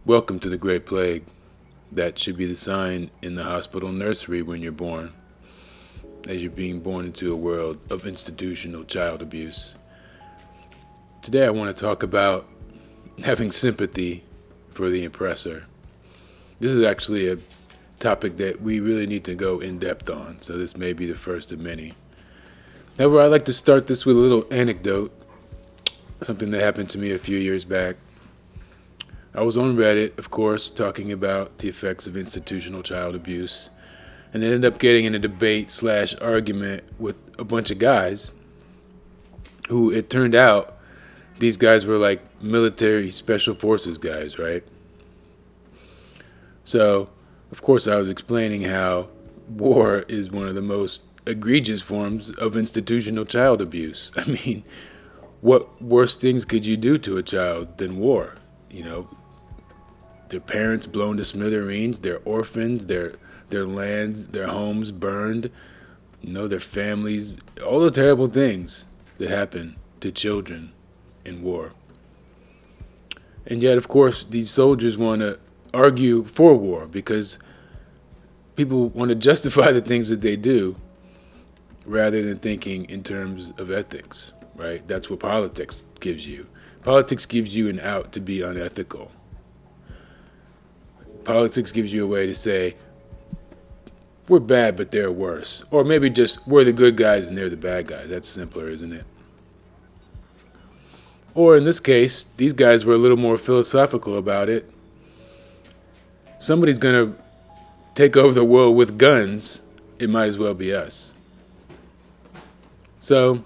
Welcome to the Great Plague. That should be the sign in the hospital nursery when you're born, as you're being born into a world of institutional child abuse. Today I want to talk about having sympathy for the oppressor. This is actually a topic that we really need to go in depth on, so this may be the first of many. However, I'd like to start this with a little anecdote, something that happened to me a few years back. I was on Reddit, of course, talking about the effects of institutional child abuse, and ended up getting in a debate/argument with a bunch of guys who, it turned out, these guys were like military special forces guys, right? So, of course, I was explaining how war is one of the most egregious forms of institutional child abuse. I mean, what worse things could you do to a child than war? You know, their parents blown to smithereens, their orphans, their lands, their homes burned, their families, all the terrible things that happen to children in war. And yet, of course, these soldiers want to argue for war because people want to justify the things that they do rather than thinking in terms of ethics, right? That's what politics gives you. Politics gives you an out to be unethical. Politics gives you a way to say, we're bad, but they're worse. Or maybe just, we're the good guys and they're the bad guys. That's simpler, isn't it? Or in this case, these guys were a little more philosophical about it. Somebody's going to take over the world with guns. It might as well be us. So,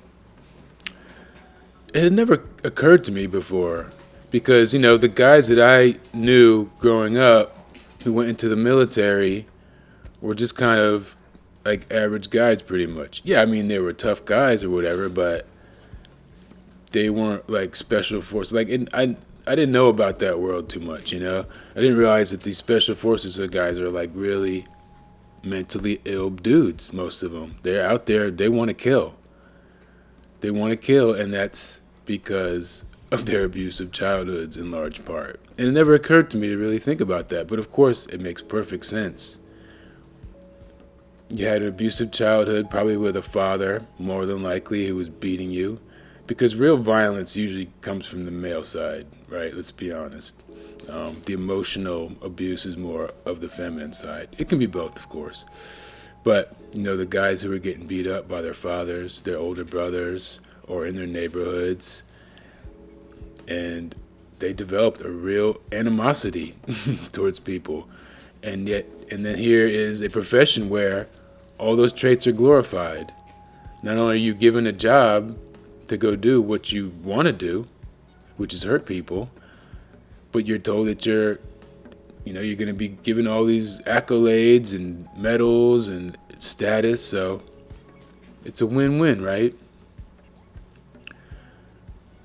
it had never occurred to me before because, the guys that I knew growing up who went into the military were just kind of like average guys pretty much. Yeah, I mean, they were tough guys or whatever, but they weren't like special forces. I didn't know about that world too much, I didn't realize that these special forces guys are like really mentally ill dudes, most of them. They're out there, they want to kill. They want to kill, and that's because of their abusive childhoods in large part. And it never occurred to me to really think about that, but of course it makes perfect sense. You had an abusive childhood, probably with a father, more than likely, who was beating you, because real violence usually comes from the male side, right? Let's be honest. The emotional abuse is more of the feminine side. It can be both, of course. But, the guys who were getting beat up by their fathers, their older brothers, or in their neighborhoods, and they developed a real animosity towards people. And then here is a profession where all those traits are glorified. Not only are you given a job to go do what you want to do, which is hurt people, but you're told that you're going to be given all these accolades and medals and status. So it's a win-win, right?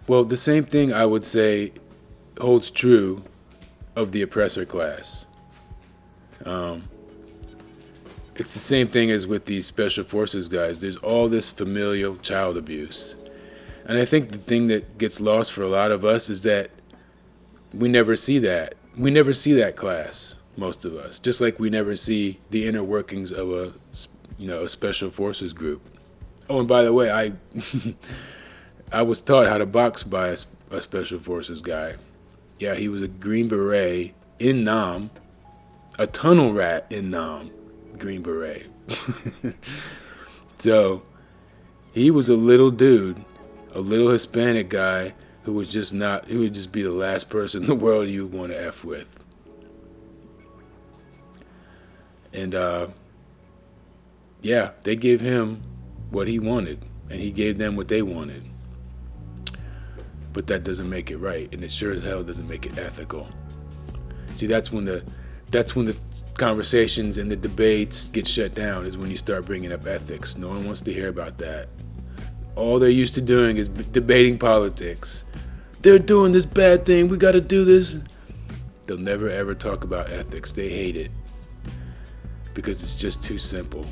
Well, the same thing I would say holds true of the oppressor class. It's the same thing as with these special forces guys. There's all this familial child abuse. And I think the thing that gets lost for a lot of us is that we never see that. We never see that class, most of us. Just like we never see the inner workings of a special forces group. Oh, and by the way, I was taught how to box by a special forces guy. Yeah, he was a Green Beret in Nam, a tunnel rat in Nam, Green Beret. So, he was a little dude, a little Hispanic guy who would just be the last person in the world you would want to F with. And, they gave him what he wanted, and he gave them what they wanted. But that doesn't make it right, and it sure as hell doesn't make it ethical. See, that's when the conversations and the debates get shut down, is when you start bringing up ethics. No one wants to hear about that. All they're used to doing is debating politics. They're doing this bad thing, we gotta do this. They'll never ever talk about ethics. They hate it because it's just too simple.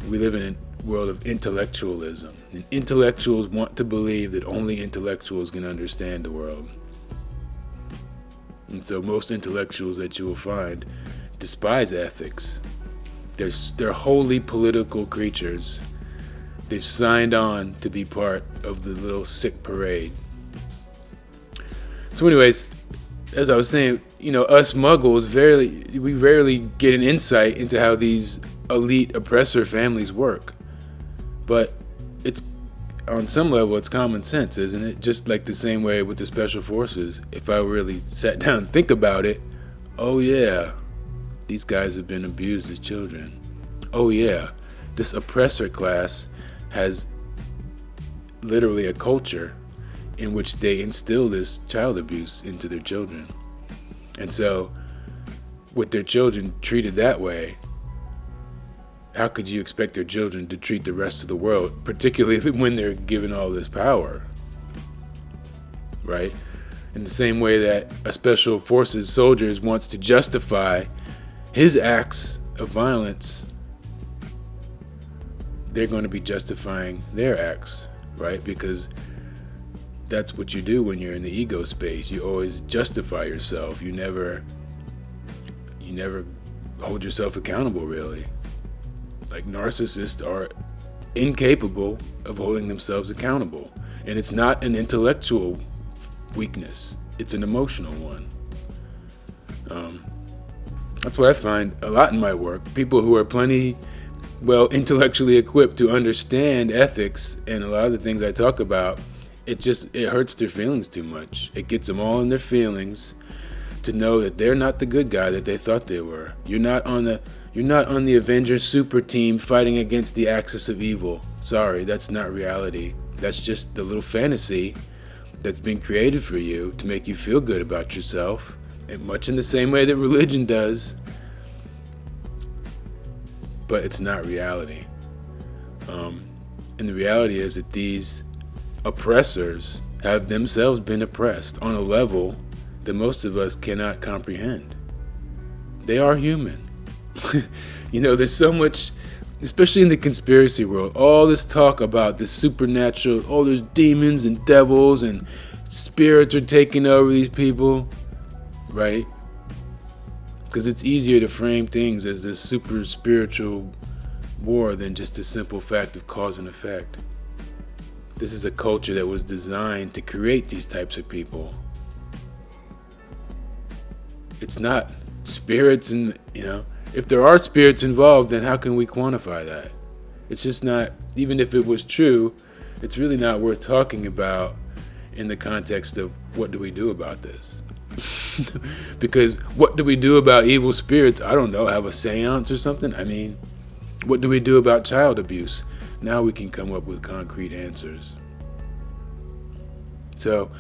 We live in a world of intellectualism, and intellectuals want to believe that only intellectuals can understand the world. And so most intellectuals that you will find despise ethics. They're wholly political creatures. They've signed on to be part of the little sick parade. So anyways, as I was saying, us muggles, we rarely get an insight into how these elite oppressor families work. But it's, on some level, it's common sense, isn't it? Just like the same way with the special forces. If I really sat down and think about it, oh yeah, these guys have been abused as children. Oh yeah, this oppressor class has literally a culture in which they instill this child abuse into their children. And so, with their children treated that way, how could you expect their children to treat the rest of the world, particularly when they're given all this power? Right? In the same way that a special forces soldier wants to justify his acts of violence, they're going to be justifying their acts, right? Because that's what you do when you're in the ego space. You always justify yourself. You never hold yourself accountable, really. Like, narcissists are incapable of holding themselves accountable. And it's not an intellectual weakness. It's an emotional one. That's what I find a lot in my work. People who are intellectually equipped to understand ethics and a lot of the things I talk about, it hurts their feelings too much. It gets them all in their feelings to know that they're not the good guy that they thought they were. You're not on the Avengers super team fighting against the axis of evil. Sorry, that's not reality. That's just the little fantasy that's been created for you to make you feel good about yourself, and much in the same way that religion does. But it's not reality. And the reality is that these oppressors have themselves been oppressed on a level that most of us cannot comprehend. They are human. There's so much, especially in the conspiracy world, all this talk about the supernatural, all there's demons and devils and spirits are taking over these people, right? Because it's easier to frame things as this super spiritual war than just a simple fact of cause and effect. This is a culture that was designed to create these types of people. It's not spirits and, if there are spirits involved, then how can we quantify that? It's just not, even if it was true, it's really not worth talking about in the context of what do we do about this? Because what do we do about evil spirits? I don't know, have a seance or something? I mean, what do we do about child abuse? Now we can come up with concrete answers. So,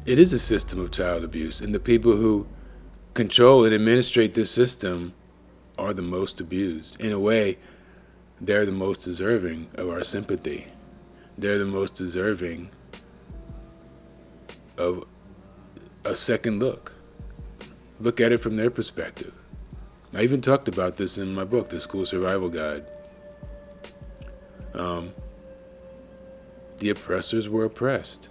it is a system of child abuse, and the people who control and administrate this system are the most abused. In a way, they're the most deserving of our sympathy. They're the most deserving of a second look. Look at it from their perspective. I even talked about this in my book, The School Survival Guide. The oppressors were oppressed.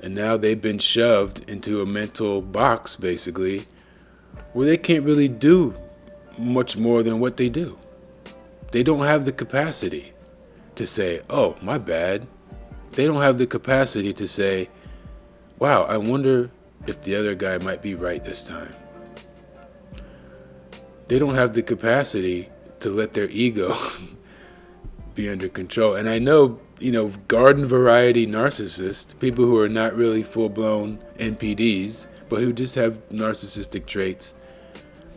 And now they've been shoved into a mental box, basically, where they can't really do much more than what they do. They don't have the capacity to say, oh, my bad. They don't have the capacity to say, wow, I wonder if the other guy might be right this time. They don't have the capacity to let their ego be under control. And I know, garden variety narcissists, people who are not really full-blown NPDs, but who just have narcissistic traits,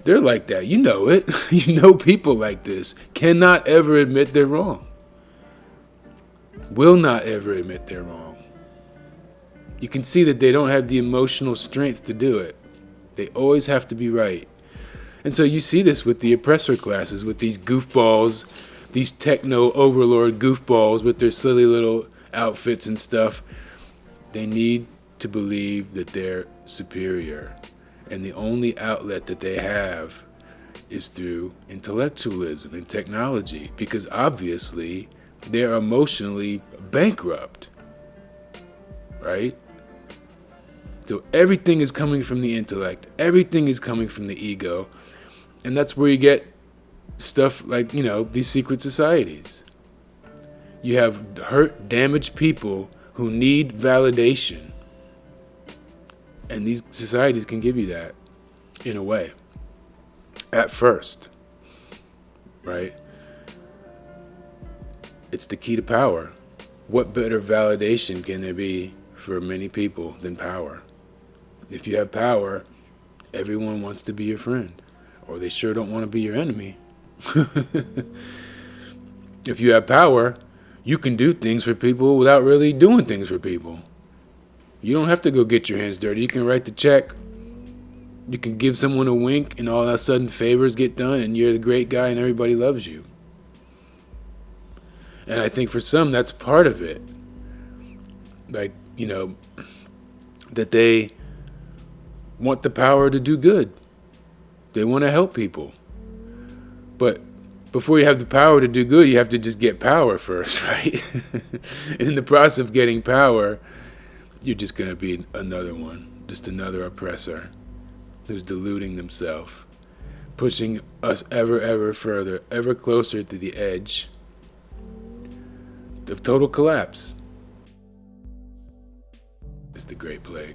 they're like that. You know it. People like this cannot ever admit they're wrong. Will not ever admit they're wrong. You can see that they don't have the emotional strength to do it. They always have to be right. And so you see this with the oppressor classes, with these goofballs, these techno overlord goofballs with their silly little outfits and stuff. They need to believe that they're superior. And the only outlet that they have is through intellectualism and technology, because obviously they're emotionally bankrupt, right? So everything is coming from the intellect. Everything is coming from the ego. And that's where you get stuff like, these secret societies. You have hurt, damaged people who need validation. And these societies can give you that, in a way. At first. Right? It's the key to power. What better validation can there be for many people than power? If you have power, everyone wants to be your friend. Or they sure don't want to be your enemy. If you have power, you can do things for people without really doing things for people. You don't have to go get your hands dirty. You can write the check. You can give someone a wink, and all of a sudden favors get done, and you're the great guy, and everybody loves you. And I think for some, that's part of it. Like, that they want the power to do good. They want to help people. But before you have the power to do good, you have to just get power first, right? And in the process of getting power, you're just going to be another one, just another oppressor who's deluding themselves, pushing us ever, ever further, ever closer to the edge of total collapse. It's the Great Plague.